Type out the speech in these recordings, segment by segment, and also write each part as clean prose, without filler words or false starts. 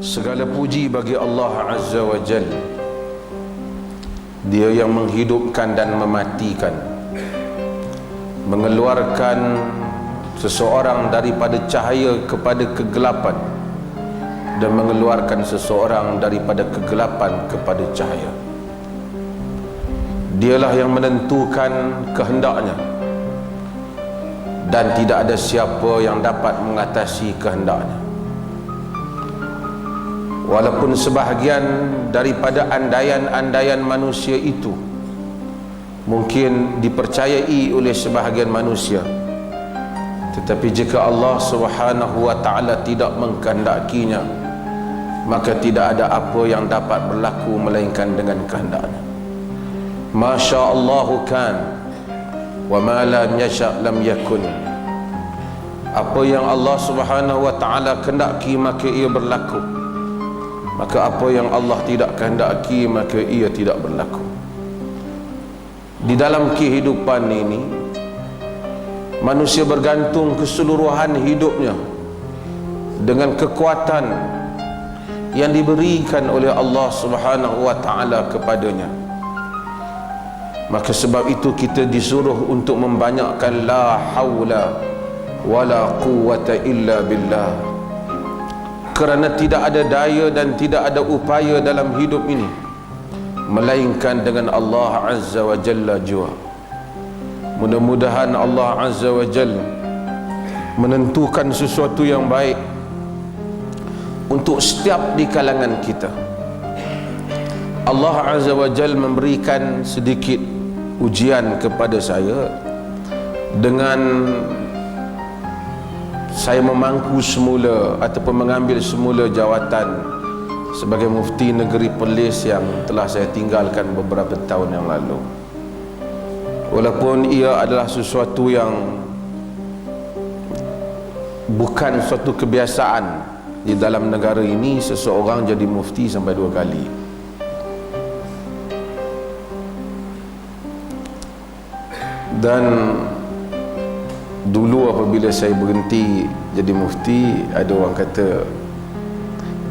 Segala puji bagi Allah Azza wa Jal. Dia yang menghidupkan dan mematikan, mengeluarkan seseorang daripada cahaya kepada kegelapan, dan mengeluarkan seseorang daripada kegelapan kepada cahaya. Dialah yang menentukan kehendaknya, dan tidak ada siapa yang dapat mengatasi kehendaknya. Walaupun sebahagian daripada andaian-andaian manusia itu mungkin dipercayai oleh sebahagian manusia, tetapi jika Allah Subhanahu wa ta'ala tidak mengkehendakinya, maka tidak ada apa yang dapat berlaku melainkan dengan kehendaknya. Masya Allahu kan, wa ma lam yasha' lam yakun. Apa yang Allah Subhanahu wa ta'ala kehendaki maka ia berlaku, maka apa yang Allah tidak kehendaki maka ia tidak berlaku. Di dalam kehidupan ini, manusia bergantung keseluruhan hidupnya dengan kekuatan yang diberikan oleh Allah Subhanahu wa ta'ala kepadanya. Maka sebab itu kita disuruh untuk membanyakkan la haula wala quwwata illa billah, kerana tidak ada daya dan tidak ada upaya dalam hidup ini melainkan dengan Allah Azza wa Jalla jua. Mudah-mudahan Allah Azza wa Jalla menentukan sesuatu yang baik untuk setiap di kalangan kita. Allah Azza wa Jalla memberikan sedikit ujian kepada saya dengan saya memangku semula ataupun mengambil semula jawatan sebagai mufti negeri Perlis yang telah saya tinggalkan beberapa tahun yang lalu. Walaupun ia adalah sesuatu yang bukan suatu kebiasaan di dalam negara ini, seseorang jadi mufti sampai 2 kali. Dan dulu apabila saya berhenti jadi mufti, ada orang kata,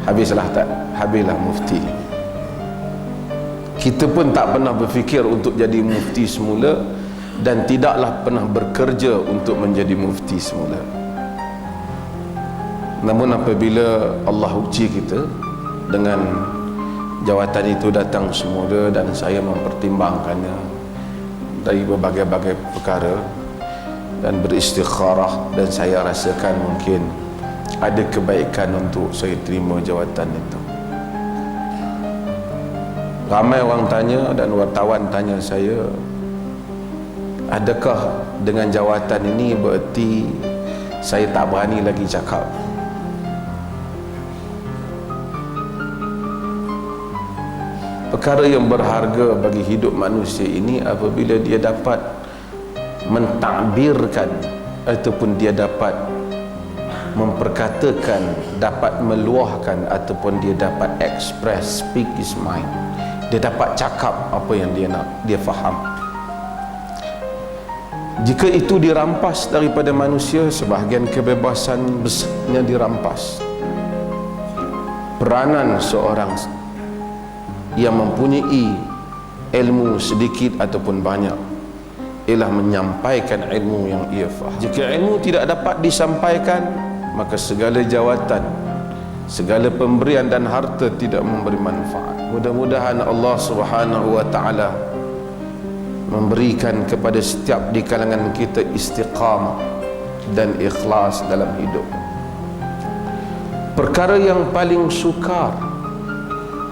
habislah mufti. Kita pun tak pernah berfikir untuk jadi mufti semula, dan tidaklah pernah bekerja untuk menjadi mufti semula. Namun apabila Allah uji kita dengan jawatan itu datang semula, dan saya mempertimbangkannya dari berbagai-bagai perkara dan beristikharah, dan saya rasakan mungkin ada kebaikan untuk saya terima jawatan itu. Ramai orang tanya dan wartawan tanya saya, adakah dengan jawatan ini bererti saya tak berani lagi cakap? Perkara yang berharga bagi hidup manusia ini apabila dia dapat mentakbirkan ataupun dia dapat memperkatakan, dapat meluahkan, ataupun dia dapat express, speak his mind. Dia dapat cakap apa yang dia nak, dia faham. Jika itu dirampas daripada manusia, sebahagian kebebasan besarnya dirampas. Peranan seorang yang mempunyai ilmu sedikit ataupun banyak ialah menyampaikan ilmu yang ia faham. Jika ilmu tidak dapat disampaikan, maka segala jawatan, segala pemberian dan harta tidak memberi manfaat. Mudah-mudahan Allah Subhanahu wa ta'ala memberikan kepada setiap di kalangan kita istiqamah dan ikhlas dalam hidup. Perkara yang paling sukar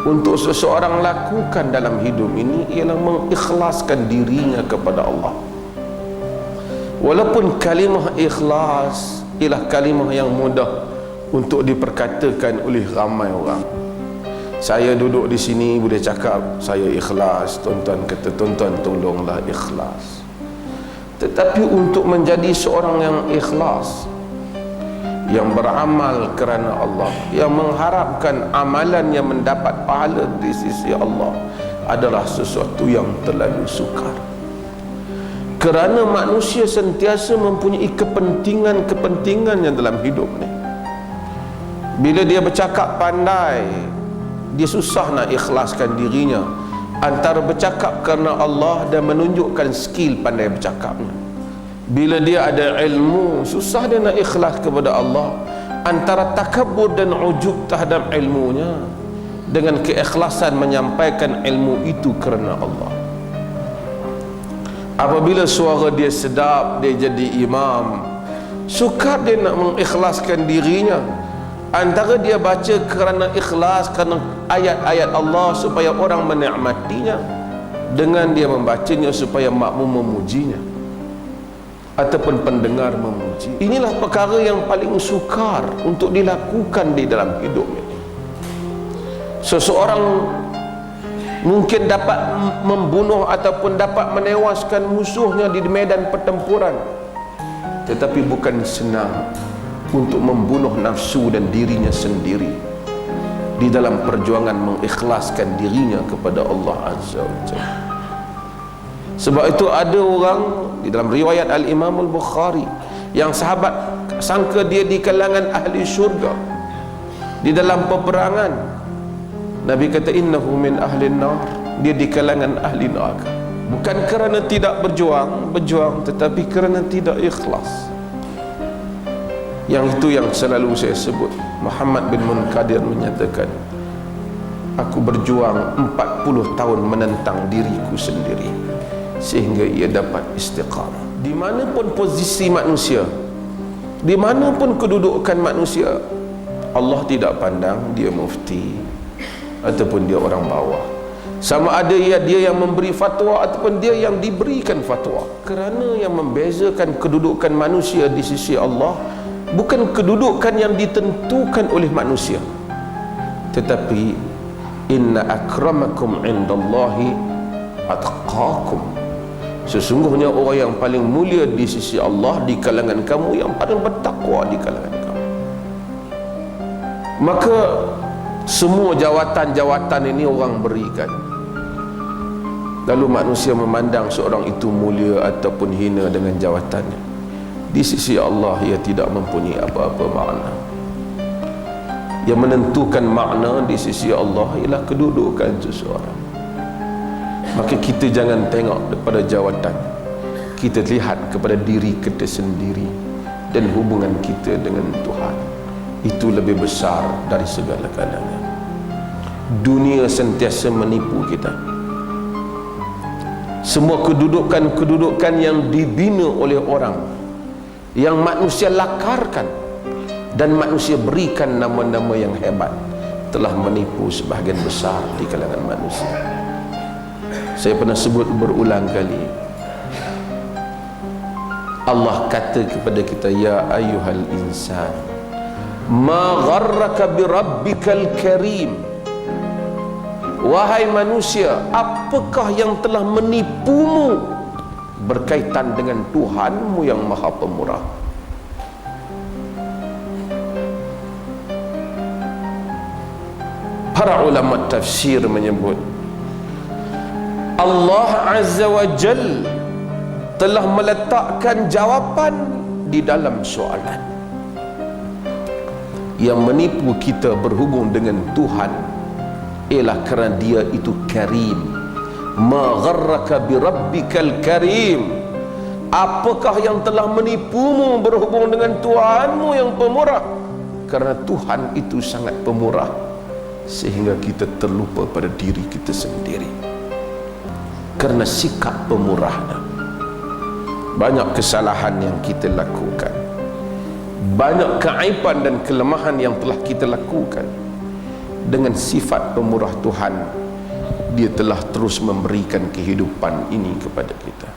untuk seseorang lakukan dalam hidup ini ialah mengikhlaskan dirinya kepada Allah. Walaupun kalimah ikhlas ialah kalimah yang mudah untuk diperkatakan oleh ramai orang. Saya duduk di sini boleh cakap saya ikhlas, tuan-tuan kata tuan-tuan tolonglah ikhlas. Tetapi untuk menjadi seorang yang ikhlas, yang beramal kerana Allah, yang mengharapkan amalan yang mendapat pahala di sisi Allah, adalah sesuatu yang terlalu sukar. Kerana manusia sentiasa mempunyai kepentingan-kepentingannya dalam hidup ni. Bila dia bercakap pandai, dia susah nak ikhlaskan dirinya antara bercakap kerana Allah dan menunjukkan skill pandai bercakapnya. Bila dia ada ilmu, susah dia nak ikhlas kepada Allah antara takabur dan ujub terhadap ilmunya dengan keikhlasan menyampaikan ilmu itu kerana Allah. Apabila suara dia sedap, dia jadi imam, sukar dia nak mengikhlaskan dirinya antara dia baca kerana ikhlas kerana ayat-ayat Allah supaya orang menikmatinya dengan dia membacanya supaya makmum memujinya ataupun pendengar memuji. Inilah perkara yang paling sukar untuk dilakukan di dalam hidupnya. Seseorang mungkin dapat membunuh ataupun dapat menewaskan musuhnya di medan pertempuran, tetapi bukan senang untuk membunuh nafsu dan dirinya sendiri di dalam perjuangan mengikhlaskan dirinya kepada Allah Azza wa Jalla. Sebab itu ada orang di dalam riwayat Al-Imam Al-Bukhari yang sahabat sangka dia di kalangan ahli syurga. Di dalam peperangan Nabi kata innahu min ahli nar, dia di kalangan ahli neraka. Bukan kerana tidak berjuang, tetapi kerana tidak ikhlas. Yang itu yang selalu saya sebut. Muhammad bin Munkadir menyatakan, aku berjuang 40 tahun menentang diriku sendiri sehingga ia dapat istiqamah. Di manapun posisi manusia, di manapun kedudukan manusia, Allah tidak pandang dia mufti ataupun dia orang bawah, sama ada dia yang memberi fatwa ataupun dia yang diberikan fatwa. Kerana yang membezakan kedudukan manusia di sisi Allah bukan kedudukan yang ditentukan oleh manusia, tetapi inna akramakum indallahi atqakum, sesungguhnya orang yang paling mulia di sisi Allah di kalangan kamu yang paling bertakwa di kalangan kamu. Maka semua jawatan-jawatan ini orang berikan, lalu manusia memandang seorang itu mulia ataupun hina dengan jawatannya. Di sisi Allah ia tidak mempunyai apa-apa makna. Yang menentukan makna di sisi Allah ialah kedudukan seseorang. Maka kita jangan tengok kepada jawatan, kita lihat kepada diri kita sendiri dan hubungan kita dengan Tuhan. Itu lebih besar dari segala-galanya. Dunia sentiasa menipu kita. Semua kedudukan-kedudukan yang dibina oleh orang, yang manusia lakarkan dan manusia berikan nama-nama yang hebat, telah menipu sebahagian besar di kalangan manusia. Saya pernah sebut berulang kali, Allah kata kepada kita, ya ayyuhal insan ma gharraka bi rabbikal karim, wahai manusia, apakah yang telah menipumu berkaitan dengan Tuhanmu yang Maha Pemurah. Para ulama tafsir menyebut Allah Azza wa Jal telah meletakkan jawapan di dalam soalan. Yang menipu kita berhubung dengan Tuhan ialah kerana dia itu karim. Ma gharraka bi rabbikal karim, apakah yang telah menipumu berhubung dengan Tuhanmu yang pemurah? Karena Tuhan itu sangat pemurah sehingga kita terlupa pada diri kita sendiri. Karena sikap pemurahnya, banyak kesalahan yang kita lakukan, banyak keaiban dan kelemahan yang telah kita lakukan. Dengan sifat pemurah Tuhan, dia telah terus memberikan kehidupan ini kepada kita.